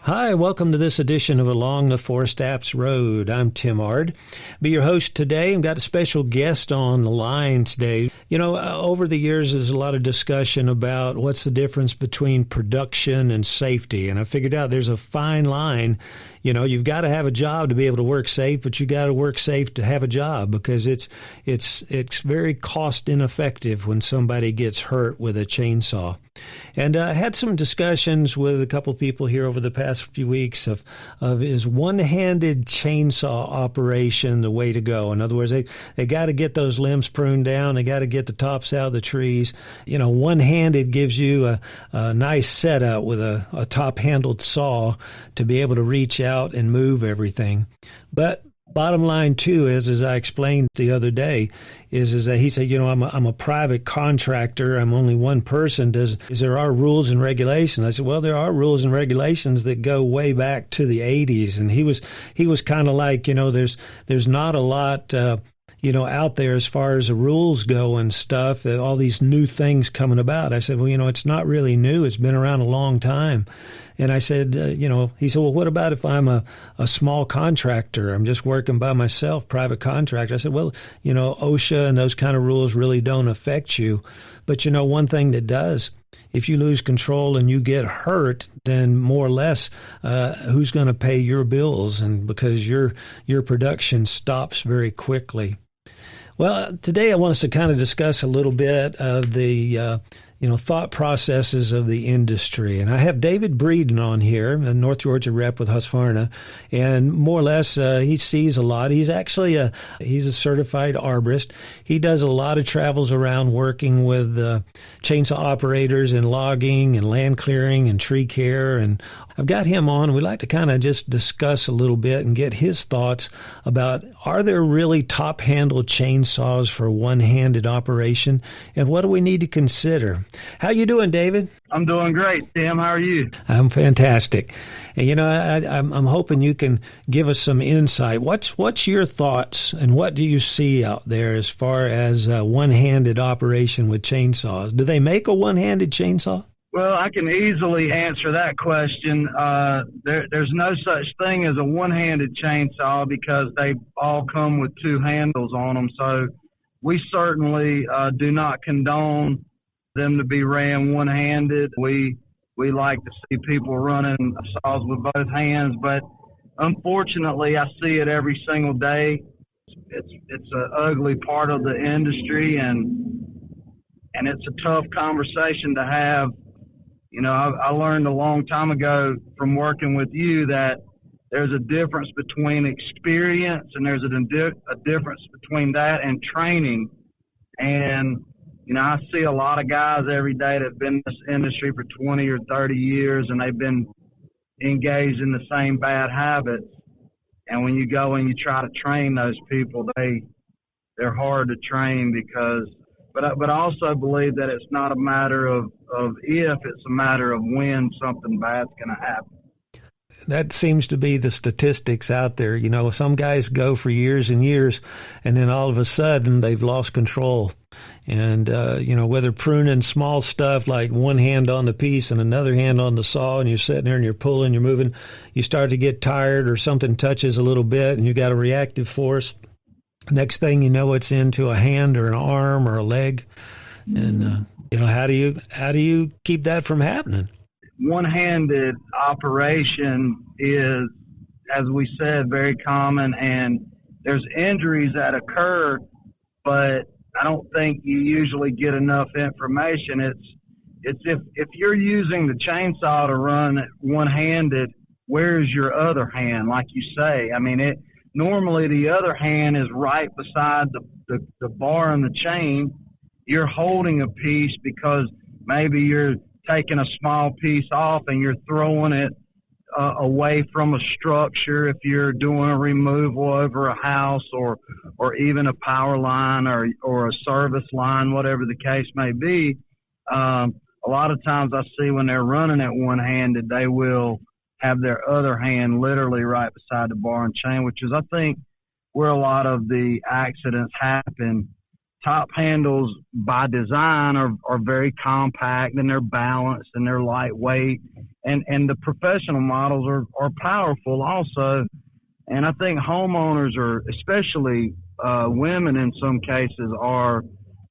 Hi, welcome to this edition of Along the ForestApps Road. I'm Tim Ard. Be your host today. I've got a special guest on the line today. Over the years, there's a lot of discussion about what's the difference between production and safety. And I figured out there's a fine line. You've got to have a job to be able to work safe, but you got to work safe to have a job because it's very cost ineffective when somebody gets hurt with a chainsaw. And I had some discussions with a couple of people here over the past few weeks of is one-handed chainsaw operation the way to go? In other words, they got to get those limbs pruned down. They got to get the tops out of the trees. One-handed gives you a nice setup with a top-handled saw to be able to reach out and move everything. But bottom line, too, is, as I explained the other day, is that he said, I'm a private contractor. I'm only one person. Is there are rules and regulations? I said, well, there are rules and regulations that go way back to the 80s. And he was kind of like, there's not a lot, out there as far as the rules go and stuff, all these new things coming about. I said, well, it's not really new. It's been around a long time. And I said, he said, well, what about if I'm a small contractor? I'm just working by myself, private contractor. I said, well, OSHA and those kind of rules really don't affect you. But, one thing that does, if you lose control and you get hurt, then more or less, who's going to pay your bills? And because your production stops very quickly. Well, today I want us to kind of discuss a little bit of the thought processes of the industry. And I have David Breeden on here, a North Georgia rep with Husqvarna, and more or less he sees a lot. He's actually he's a certified arborist. He does a lot of travels around working with chainsaw operators in logging and land clearing and tree care. And I've got him on. We'd like to kind of just discuss a little bit and get his thoughts about, are there really top-handled chainsaws for one-handed operation, and what do we need to consider? How you doing, David? I'm doing great, Tim. How are you? I'm fantastic. And, I'm hoping you can give us some insight. What's your thoughts, and what do you see out there as far as one-handed operation with chainsaws? Do they make a one-handed chainsaw? Well, I can easily answer that question. There's no such thing as a one-handed chainsaw because they all come with two handles on them. So we certainly do not condone them to be ran one-handed. We like to see people running saws with both hands, but unfortunately, I see it every single day. It's an ugly part of the industry, and it's a tough conversation to have. I learned a long time ago from working with you that there's a difference between experience and there's a difference between that and training. And, I see a lot of guys every day that have been in this industry for 20 or 30 years, and they've been engaged in the same bad habits. And when you go and you try to train those people, they're hard to train but I also believe that it's not a matter of if, it's a matter of when something bad's going to happen. That seems to be the statistics out there. Some guys go for years and years, and then all of a sudden they've lost control. And, whether pruning small stuff like one hand on the piece and another hand on the saw, and you're sitting there and you're pulling, you're moving, you start to get tired or something touches a little bit and you got a reactive force. Next thing you know, it's into a hand or an arm or a leg. And, how do you keep that from happening? One-handed operation is, as we said, very common, and there's injuries that occur, but I don't think you usually get enough information. It's if you're using the chainsaw to run one-handed, where's your other hand, like you say? I mean, normally the other hand is right beside the bar and the chain. You're holding a piece because maybe you're taking a small piece off and you're throwing it away from a structure if you're doing a removal over a house or even a power line or a service line, whatever the case may be. A lot of times I see when they're running it one-handed, they will have their other hand literally right beside the bar and chain, which is, I think, where a lot of the accidents happen. top handles by design are very compact, and they're balanced and they're lightweight. And the professional models are powerful also. And I think homeowners are, especially women in some cases,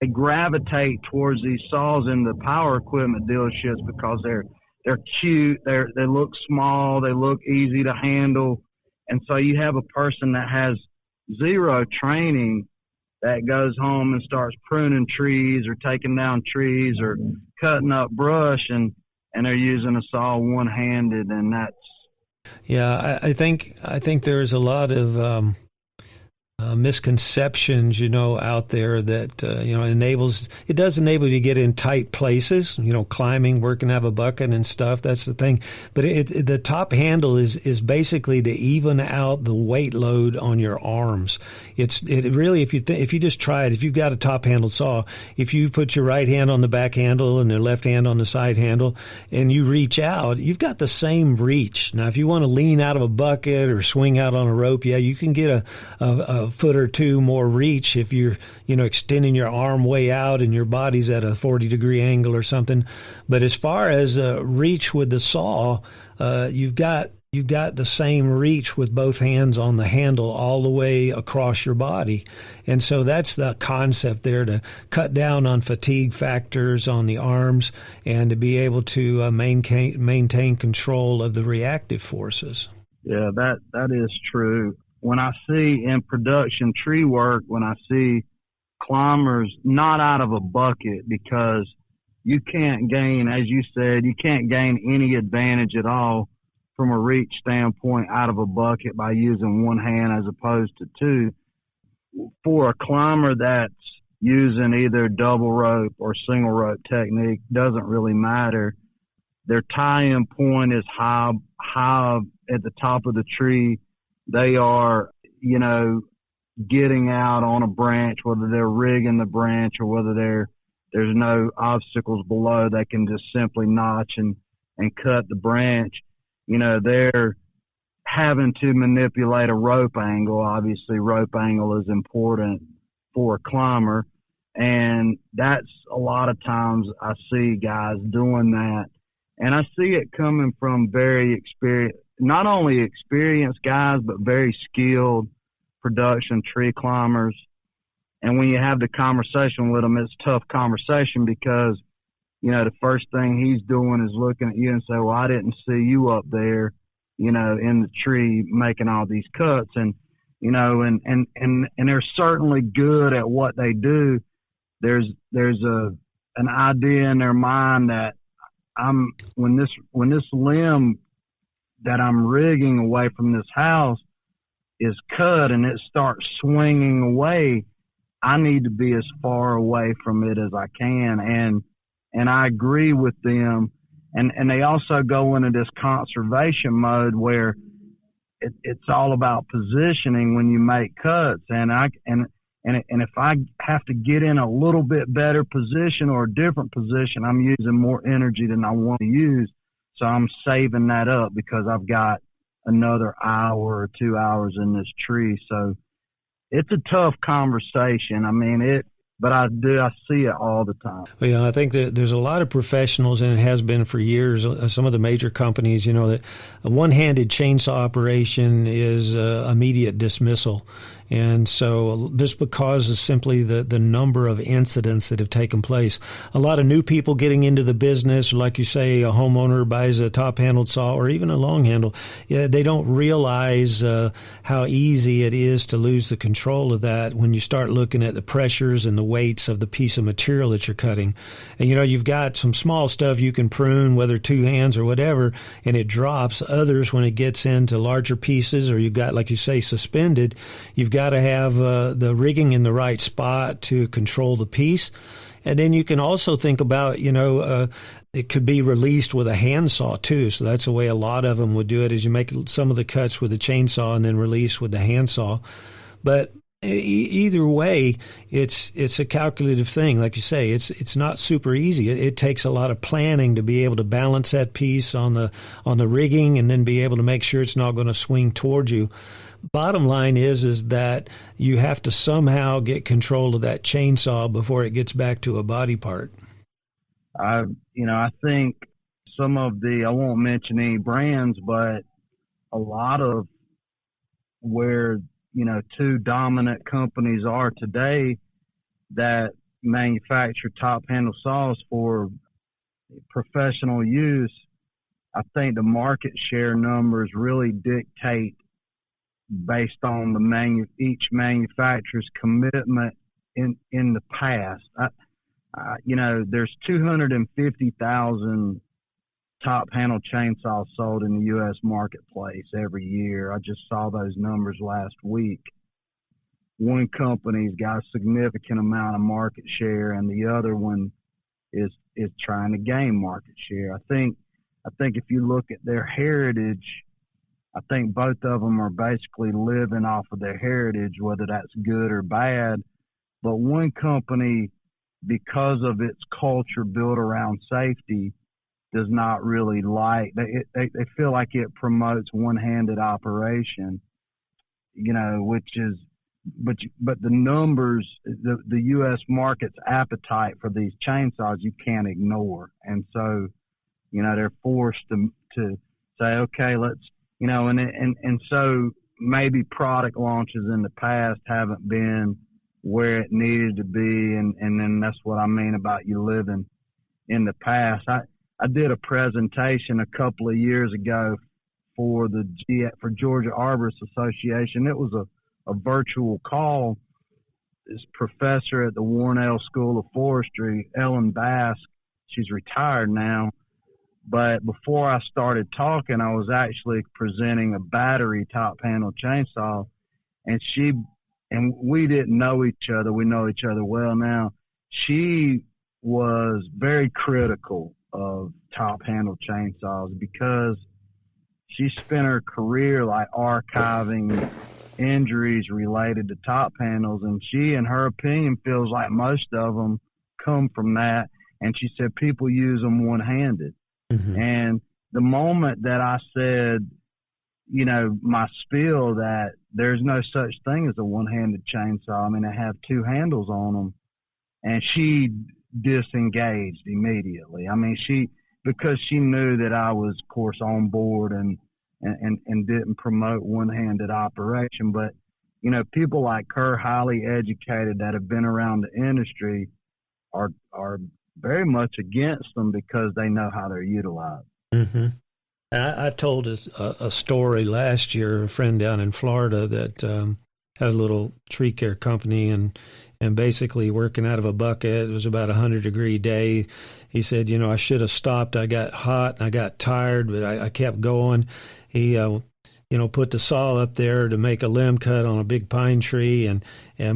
they gravitate towards these saws in the power equipment dealerships because they're cute, they look small, they look easy to handle. And so you have a person that has zero training that goes home and starts pruning trees or taking down trees or cutting up brush, and they're using a saw one-handed, and that's... Yeah, I think there's a lot of misconceptions, out there that, it does enable you to get in tight places, climbing, working out of a bucket and stuff. That's the thing. But the top handle is basically to even out the weight load on your arms. It really, if you just try it, if you've got a top handle saw, if you put your right hand on the back handle and your left hand on the side handle and you reach out, you've got the same reach. Now, if you want to lean out of a bucket or swing out on a rope, yeah, you can get a foot or two more reach if you're, extending your arm way out and your body's at a 40-degree angle or something. But as far as reach with the saw, you've got the same reach with both hands on the handle all the way across your body. And so that's the concept there, to cut down on fatigue factors on the arms and to be able to maintain control of the reactive forces. Yeah, that is true. When I see in production tree work, when I see climbers not out of a bucket, because you can't gain, as you said, you can't gain any advantage at all from a reach standpoint out of a bucket by using one hand as opposed to two. For a climber that's using either double rope or single rope technique, doesn't really matter. Their tie-in point is high at the top of the tree. They are, getting out on a branch, whether they're rigging the branch or whether there's no obstacles below, they can just simply notch and cut the branch. They're having to manipulate a rope angle. Obviously, rope angle is important for a climber. And that's a lot of times I see guys doing that. And I see it coming from very experienced, not only experienced guys, but very skilled production tree climbers. And when you have the conversation with them, it's a tough conversation because, the first thing he's doing is looking at you and say, well, I didn't see you up there, in the tree making all these cuts. And, and they're certainly good at what they do. There's an idea in their mind that when this limb that I'm rigging away from this house is cut and it starts swinging away, I need to be as far away from it as I can. And I agree with them. And they also go into this conservation mode where it's all about positioning when you make cuts. And if I have to get in a little bit better position or a different position, I'm using more energy than I want to use. So I'm saving that up because I've got another hour or 2 hours in this tree. So it's a tough conversation. But I see it all the time. Well, I think that there's a lot of professionals, and it has been for years, some of the major companies, that a one-handed chainsaw operation is immediate dismissal. And so just because of simply the number of incidents that have taken place, a lot of new people getting into the business, like you say, a homeowner buys a top-handled saw or even a long handle, they don't realize how easy it is to lose the control of that when you start looking at the pressures and the weights of the piece of material that you're cutting. And, you've got some small stuff you can prune, whether two hands or whatever, and it drops. Others, when it gets into larger pieces or you've got, like you say, suspended, you've got to have the rigging in the right spot to control the piece. And then you can also think about, it could be released with a handsaw too. So that's the way a lot of them would do it, is you make some of the cuts with a chainsaw and then release with the handsaw. But either way, it's a calculative thing. Like you say, it's not super easy. It takes a lot of planning to be able to balance that piece on the rigging and then be able to make sure it's not going to swing towards you. bottom line is that you have to somehow get control of that chainsaw before it gets back to a body part. I think some of I won't mention any brands, but a lot of where, two dominant companies are today that manufacture top handle saws for professional use, I think the market share numbers really dictate based on each manufacturer's commitment in the past. There's 250,000 top handle chainsaws sold in the U.S. marketplace every year. I just saw those numbers last week. One company's got a significant amount of market share, and the other one is trying to gain market share. I think if you look at their heritage, I think both of them are basically living off of their heritage, whether that's good or bad. But one company, because of its culture built around safety, does not really they feel like it promotes one-handed operation, which is, but the numbers, the U.S. market's appetite for these chainsaws, you can't ignore. And so, they're forced to say, okay, let's, and so maybe product launches in the past haven't been where it needed to be. And then that's what I mean about you living in the past. I did a presentation a couple of years ago for Georgia Arborists Association. It was a virtual call. This professor at the Warnell School of Forestry, Ellen Bass, she's retired now. But before I started talking, I was actually presenting a battery top handle chainsaw, and we didn't know each other. We know each other well now. She was very critical of top handle chainsaws because she spent her career like archiving injuries related to top handles, and she, in her opinion, feels like most of them come from that. And she said people use them one-handed. Mm-hmm. And the moment that I said, my spiel that there's no such thing as a one-handed chainsaw, I mean, I have two handles on them, and she disengaged immediately. I mean, because she knew that I was, of course, on board and didn't promote one-handed operation. But, people like her, highly educated, that have been around the industry, are very much against them because they know how they're utilized. Mm-hmm. I told a story last year, a friend down in Florida that has a little tree care company and basically working out of a bucket. It was about 100-degree day. He said, I should have stopped. I got hot and I got tired, but I kept going. He, put the saw up there to make a limb cut on a big pine tree, and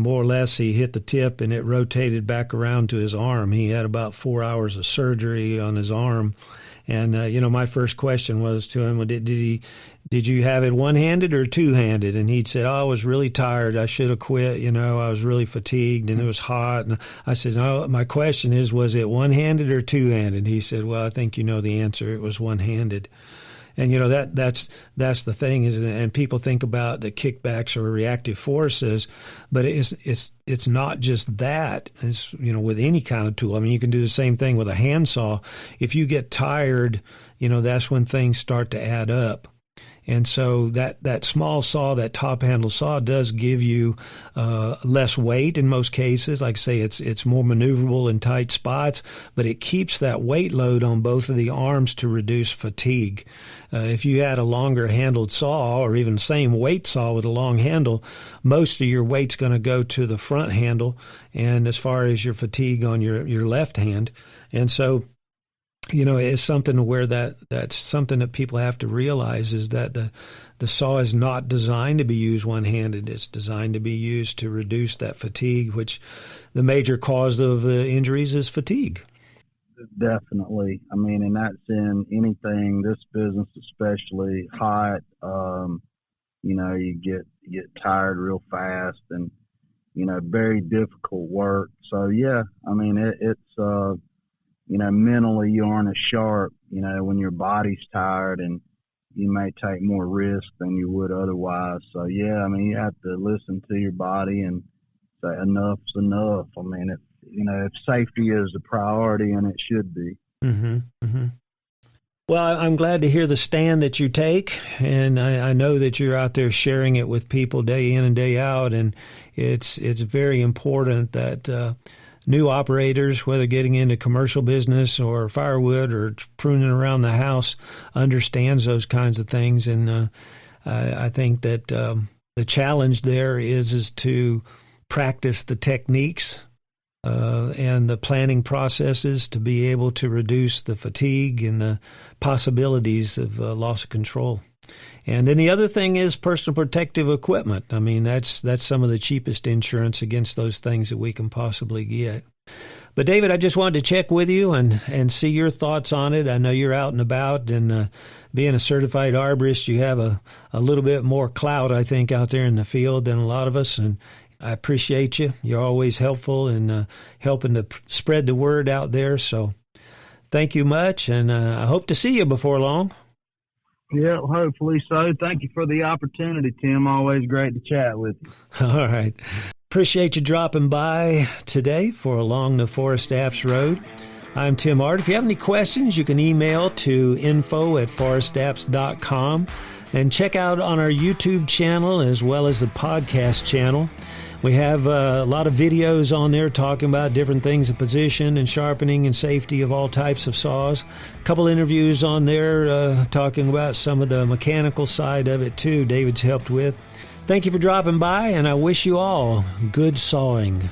more or less he hit the tip and it rotated back around to his arm. He had about 4 hours of surgery on his arm. And, my first question was to him, did you have it one-handed or two-handed? And he'd said, I was really tired. I should have quit. I was really fatigued and it was hot. And I said, no, my question is, was it one-handed or two-handed? He said, well, I think you know the answer. It was one-handed. And, that's the thing is, and people think about the kickbacks or reactive forces, but it's not just that. It's, with any kind of tool. I mean, you can do the same thing with a handsaw. If you get tired, that's when things start to add up. And so that small saw, that top handle saw, does give you less weight in most cases. Like I say, it's more maneuverable in tight spots, but it keeps that weight load on both of the arms to reduce fatigue. If you had a longer handled saw or even the same weight saw with a long handle, most of your weight's going to go to the front handle, and as far as your fatigue on your left hand. And so it's something where that's something that people have to realize is that the saw is not designed to be used one-handed. It's designed to be used to reduce that fatigue, which the major cause of injuries is fatigue. Definitely. I mean, and that's in anything, this business especially, hot, you get tired real fast and, very difficult work. So, yeah, I mean, it's mentally you aren't as sharp, when your body's tired and you may take more risk than you would otherwise. So yeah, I mean, you have to listen to your body and say enough's enough. I mean, if safety is a priority, and it should be. Mm-hmm. Mm-hmm. Well, I'm glad to hear the stand that you take, and I know that you're out there sharing it with people day in and day out, and it's very important that new operators, whether getting into commercial business or firewood or pruning around the house, understands those kinds of things. And I think that the challenge there is to practice the techniques and the planning processes to be able to reduce the fatigue and the possibilities of loss of control. And then the other thing is personal protective equipment. I mean, that's some of the cheapest insurance against those things that we can possibly get. But David, I just wanted to check with you and see your thoughts on it. I know you're out and about, and being a certified arborist, you have a little bit more clout, I think, out there in the field than a lot of us. And I appreciate you. You're always helpful in helping to spread the word out there. So thank you much, and I hope to see you before long. Yeah, hopefully so. Thank you for the opportunity, Tim. Always great to chat with you. All right. Appreciate you dropping by today for Along the ForestApps Road. I'm Tim Ard. If you have any questions, you can email to info@forestapps.com and check out on our YouTube channel as well as the podcast channel. We have a lot of videos on there talking about different things of position and sharpening and safety of all types of saws. A couple interviews on there talking about some of the mechanical side of it too, David's helped with. Thank you for dropping by, and I wish you all good sawing.